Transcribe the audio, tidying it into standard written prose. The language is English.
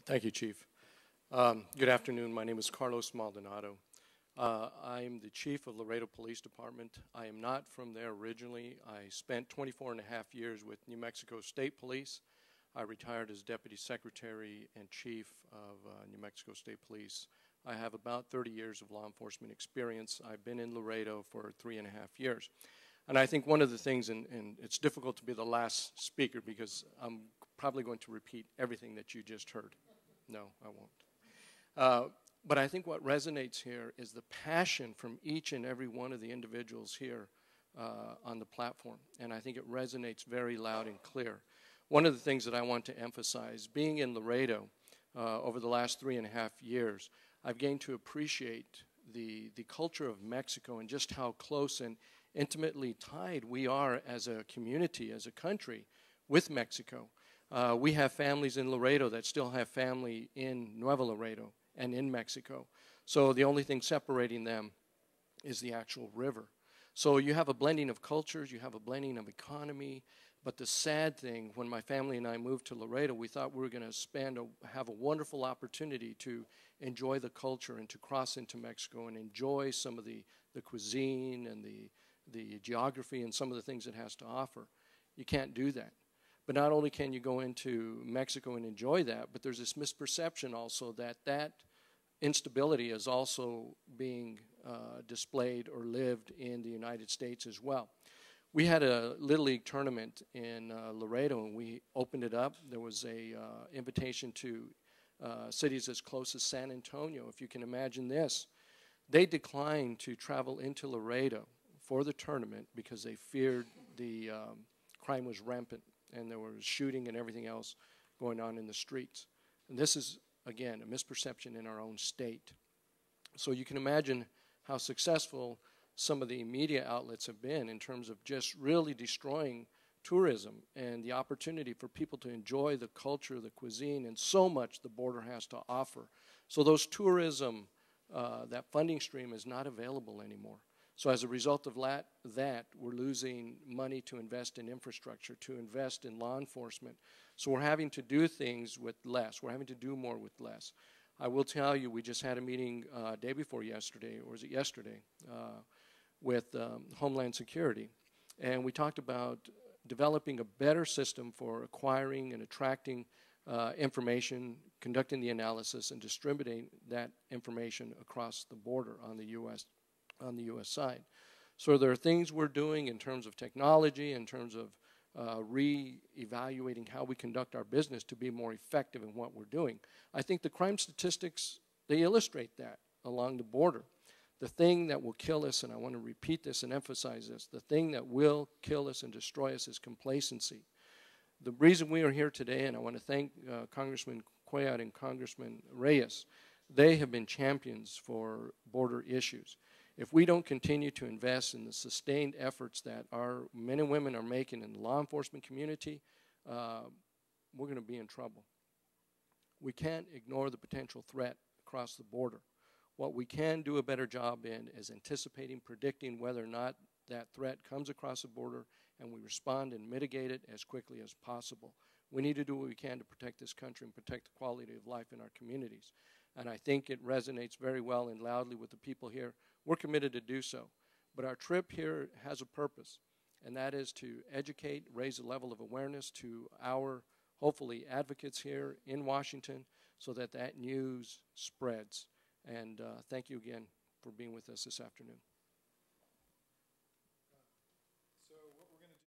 Thank you, Chief. Good afternoon. My name is Carlos Maldonado. I'm the Chief of Laredo Police Department. I am not from there originally. I spent 24 and a half years with New Mexico State Police. I retired as Deputy Secretary and Chief of New Mexico State Police. I have about 30 years of law enforcement experience. I've been in Laredo for 3.5 years. And I think one of the things, and it's difficult to be the last speaker because I'm probably going to repeat everything that you just heard. No, I won't. But I think what resonates here is the passion from each and every one of the individuals here on the platform. And I think it resonates very loud and clear. One of the things that I want to emphasize, being in Laredo over the last 3.5 years, I've gained to appreciate the culture of Mexico and just how close and intimately tied we are as a community, as a country, with Mexico. We have families in Laredo that still have family in Nuevo Laredo and in Mexico. So the only thing separating them is the actual river. So you have a blending of cultures, you have a blending of economy, but the sad thing, when my family and I moved to Laredo, we thought we were going to have a wonderful opportunity to enjoy the culture and to cross into Mexico and enjoy some of the cuisine and the geography and some of the things it has to offer. You can't do that. But not only can you go into Mexico and enjoy that, but there's this misperception also that that instability is also being displayed or lived in the United States as well. We had a Little League tournament in Laredo, and we opened it up. There was a invitation to cities as close as San Antonio, if you can imagine this. They declined to travel into Laredo for the tournament because they feared the crime was rampant and there was shooting and everything else going on in the streets. And this is, again, a misperception in our own state. So you can imagine how successful some of the media outlets have been in terms of just really destroying tourism and the opportunity for people to enjoy the culture, the cuisine, and so much the border has to offer. So those tourism, that funding stream is not available anymore. So as a result of that, we're losing money to invest in infrastructure, to invest in law enforcement. So we're having to do things with less. We're having to do more with less. I will tell you, we just had a meeting day before yesterday, or was it yesterday, with Homeland Security. And we talked about developing a better system for acquiring and attracting information, conducting the analysis, and distributing that information across the border on the U.S. side. So there are things we're doing in terms of technology, in terms of re-evaluating how we conduct our business to be more effective in what we're doing. I think the crime statistics, they illustrate that along the border. The thing that will kill us, and I want to repeat this and emphasize this, the thing that will kill us and destroy us is complacency. The reason we are here today, and I want to thank Congressman Cuellar and Congressman Reyes, they have been champions for border issues. If we don't continue to invest in the sustained efforts that our men and women are making in the law enforcement community, we're going to be in trouble. We can't ignore the potential threat across the border. What we can do a better job in is anticipating, predicting whether or not that threat comes across the border, and we respond and mitigate it as quickly as possible. We need to do what we can to protect this country and protect the quality of life in our communities. And I think it resonates very well and loudly with the people here. We're committed to do so. But our trip here has a purpose, and that is to educate, raise the level of awareness to our, hopefully, advocates here in Washington so that that news spreads. And thank you again for being with us this afternoon.